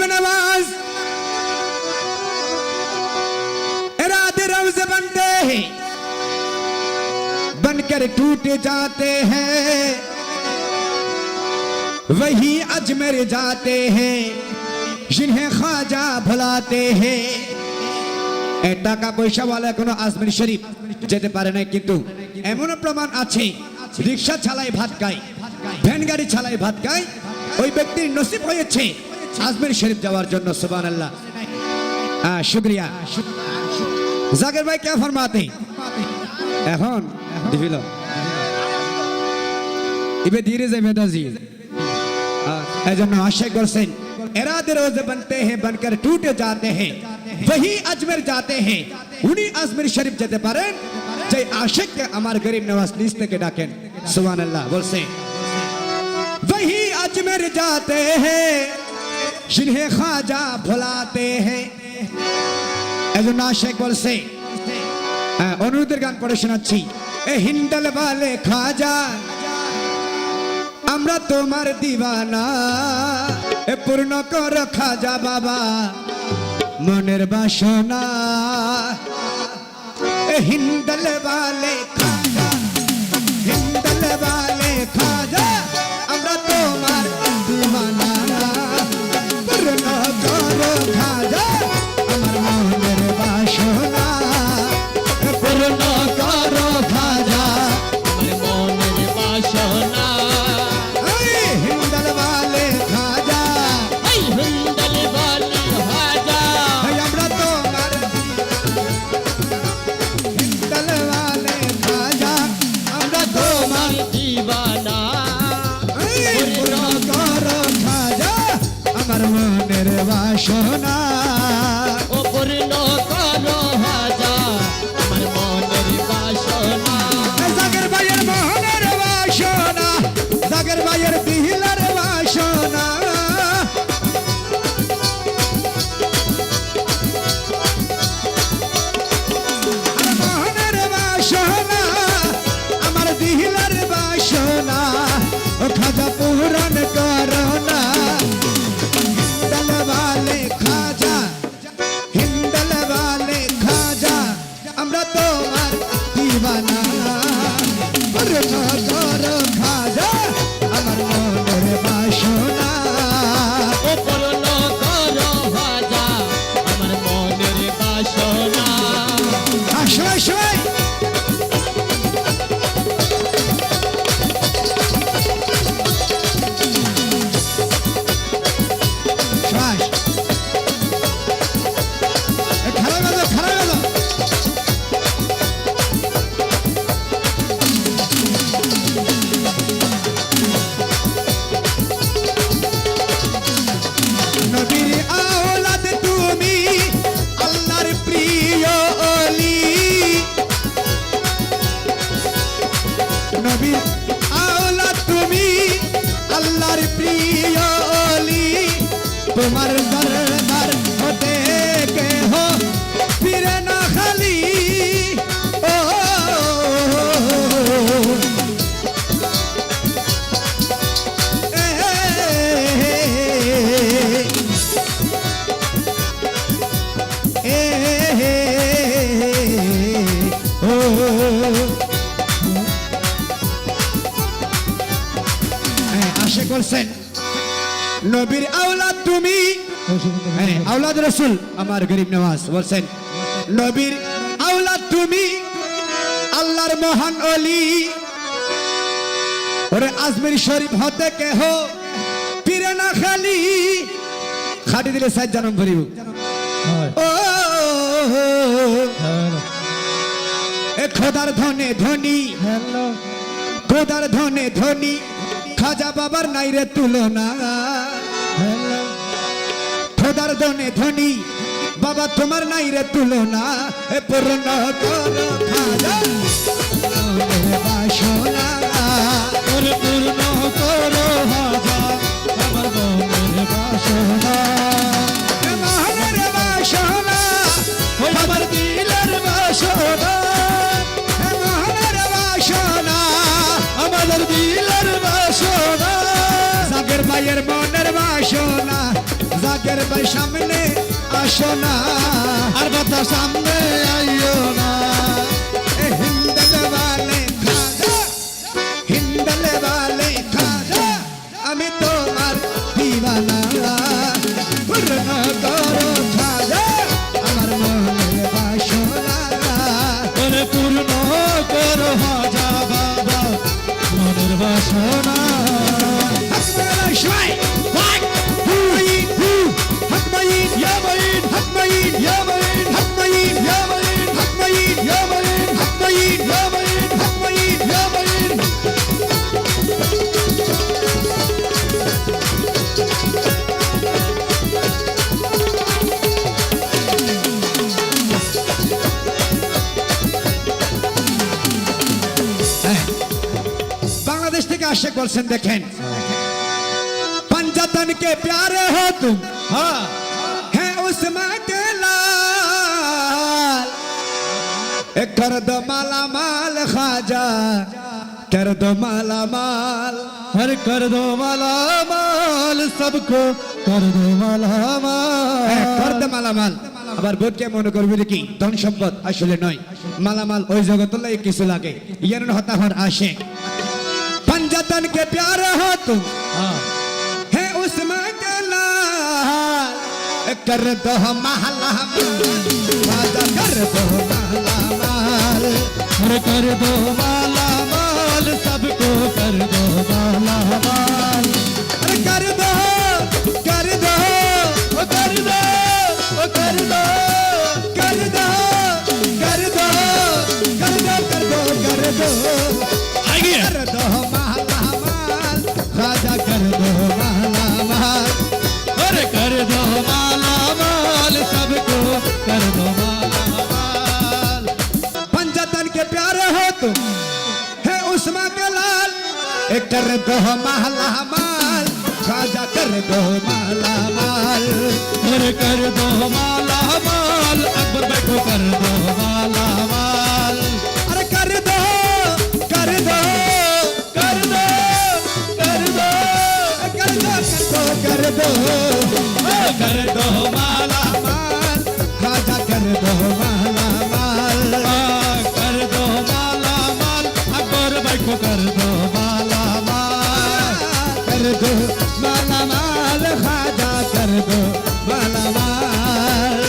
नवाज इरादे रोज़ बनते हैं बनकर टूट जाते हैं वही अजमेर जाते हैं जिन्हें ख्वाजा भुलाते हैं টাকা পয়সা वाला কোনো আজমের শরীফ যেতে পারে না কিন্তু এমন প্রমাণ আছে রিকশা চালায় ভাত খায় ভ্যান গাড়ি চালায় ভাত খায় ওই ব্যক্তির নসিব হয়েছে আজমের শরীফ যাওয়ার জন্য সুবহানাল্লাহ শুকরিয়া জাকির ভাই क्या फरमाते এখন দিবিল ইবে ধীরে যাবে দাজি এজন্য আশা করছেন इरादे रोज़ बनते हैं बनकर टूट जाते हैं वही अजमेर जाते हैं उन्हीं अजमेर शरीफ যেতে পারেন যে আশিক আমার গরিব নওয়াজ নিজ থেকে ডাকেন সুবহানাল্লাহ বলছে वही अजमेर जाते हैं जिन्हें ख्वाजा भुलाते हैं এজন্য আশিক বলছে অনুরোধের গান পড়ে শোনাচ্ছি এ হিন্দাল वाले ख्वाजा আমরা তোমার দিওয়ানা এ পূর্ণ কর খাজা বাবা মনের বাসনা এ হিন্দাল वाले খাজা হিন্দাল वाले খাজা আমরা তোমার দিওয়ানা পূর্ণ কর খাজা আমার মনের বাসনা পূর্ণ কর খাজা আমার মনের বাসনা মনের বাসনা ও পূর্ণ করো হাজা আমার মনের বাসনা জাগের ভাইয়ের মনের বাসনা জাগের ভাইয়ের দিলের বাসনা মনের বাসনা আমার দিলের বাসনা ও খাজা পূরণ করো না আমরা তোমার দিওয়ানা পূর্ণ করো খাজা আমার মনের বাসনা ও পূর্ণ করো খাজা আমার মনের বাসনা সবাই সবাই তোমার দরবার হতে কে হো ফিরে না খালি ও আশা করছেন নবীর আওলাদ তুমি আওলাদ রাসূল আমার গরিব নওয়াজ বলছেন নবীর আওলাদ তুমি আল্লাহর মহান ওলি ওরে আজমির শরীফ হতে কেহ ফিরে না খালি খাটি দিলে সাইজ জনম ভরিব ও এ খোদার ধনে ধনী খোদার ধনে ধনী খাজা বাবার নাই রে তুলনা খোদার ধনে ধনী বাবা তোমার নাই রে তুলনা এ পূর্ণ করো খাজা মনের বাসনা পূর্ণ করো হাজা আমার মনের বাসনা মনের বাসনা আমার দিলের বাসনা মনের বাসনা আমাদের দিলের বাসনা জাগের ভাইয়ের মনের বাসনা আশিকের ভাই সামনে আসো না, আর বাতা সামনে আইও না। এ হিন্দলে বালে খাজা, হিন্দলে বালে খাজা, আমি তোমার দিওয়ানা। পূর্ণ করো খাজা আমার মনের বাসনা, ওরে পূর্ণ করো খাজা বাবা মনের বাসনা। হাকমাইন সবাই ওয়াক হুইন হু, হাকমাইন ইয়া মাইন, হাকমাইন ইয়া মাইন, হাকমাইন ইয়া মাইন, হাকমাইন ইয়া মাইন, হাকমাইন ইয়া মাইন, হাকমাইন ইয়া মাইন। बांग्लादेश থেকে আশিক বলছেন দেখেন, पंजातन के प्यारे हो तुम, হ্যাঁ है उसमें के लाल, कर दो माला माल खाजा, कर दो माला माल। हर कर दो माला माल सबको कर दो माला कर माल। दो माला माल। আবার বোধকে মনে করবি কি ধন সম্পদ, আসলে নয়। মালামাল ওই জগতলাই কিছু লাগে, ইয়ার হতাহর আসে। पंजातन के प्यारे हो तुम, হ্যাঁ है उसमें के लाल, कर दो महला खाजा, कर दो महला माल। हर कर दो माला माल सबको कर दो माला माल। अरे कर दो, कर दो, ओ कर दो ओ कर दो कर दो, कर दो, कर दो, कर दो, कर दो, आइए कर दो महला माल खाजा, कर दो महला माल। हर कर दो माला माल सबको कर दो माला माल। पंजातन के प्यारे हो तुम, है उस्मा के लाल, कर दो महला माल खाजा, कर दो महला माल। हर कर दो माला माल अकबर बैठो कर दो माला माल। अरे कर दो, कर दो, कर दो कर दो कर दो, कर दो, कर दो माला माल खाजा, कर दो महला माल। कर दो माला माल अकबर बैठो कर दो माला माल। कर दो माला माल खाजा, कर दो माला माल।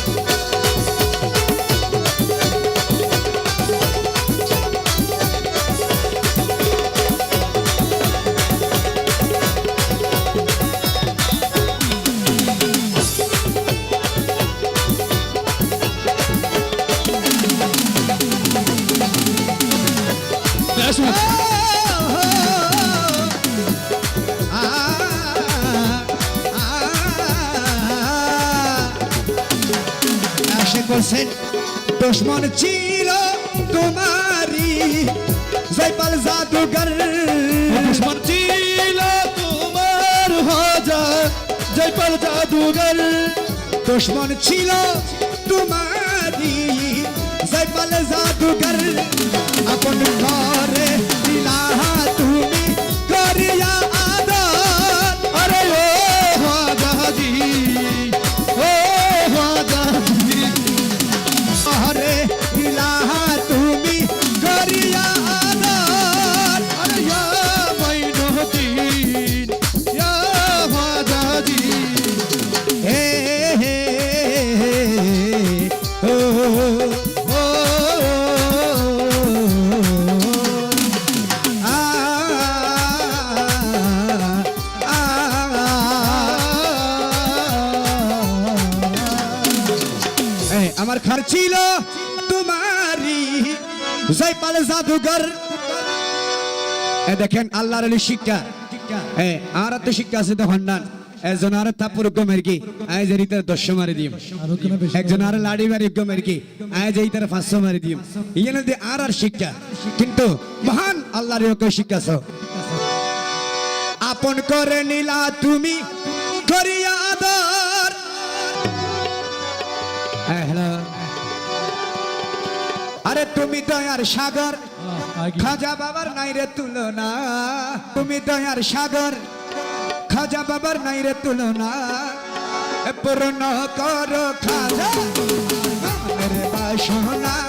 বলছেন দুশ্মন ছিল তোমারি জয়পাল জাদুঘর, दुश्मन ছিল তোমার হাজা জয়পাল জাদুঘর। দুশ্মন ছিল তোমারি জয়পাল জাদুঘর, আপন ঘরে দিলাহা তুমি করিয়া আদর। अरे ओ हाजा जी ओ हाजा जी ঘরে দিলাহা তুমি করিয়া আদর। अरे या माइनुद्दीन या हाजा जी। হে হে ও ओ আ আ আমার ঘর ছিল তোমারি জয়পাল জাদুঘর। দেখেন আল্লাহর আলী শিক্ষা, আর তো শিক্ষা আছে তো হন্ডান একজন আর থাপুর গমের কি আজ এই তার 10 মারি দিম, একজন আর লাড়ি মারি গমের কি আজ এই তার 500 মারি দিম। ইয়েনে দি আর শিক্ষা, কিন্তু মহান আল্লাহর ওকে শিক্ষা আছে। আপন করে নিলা তুমি করিয়া আদর। হ্যালো, আরে তুমি দয়ার সাগর, খাজা বাবার নাই রে তুলনা। তুমি দয়ার সাগর, খাজা বাবার নাই রে তুলনা। পূর্ণ করো খাজা গানের বাসনা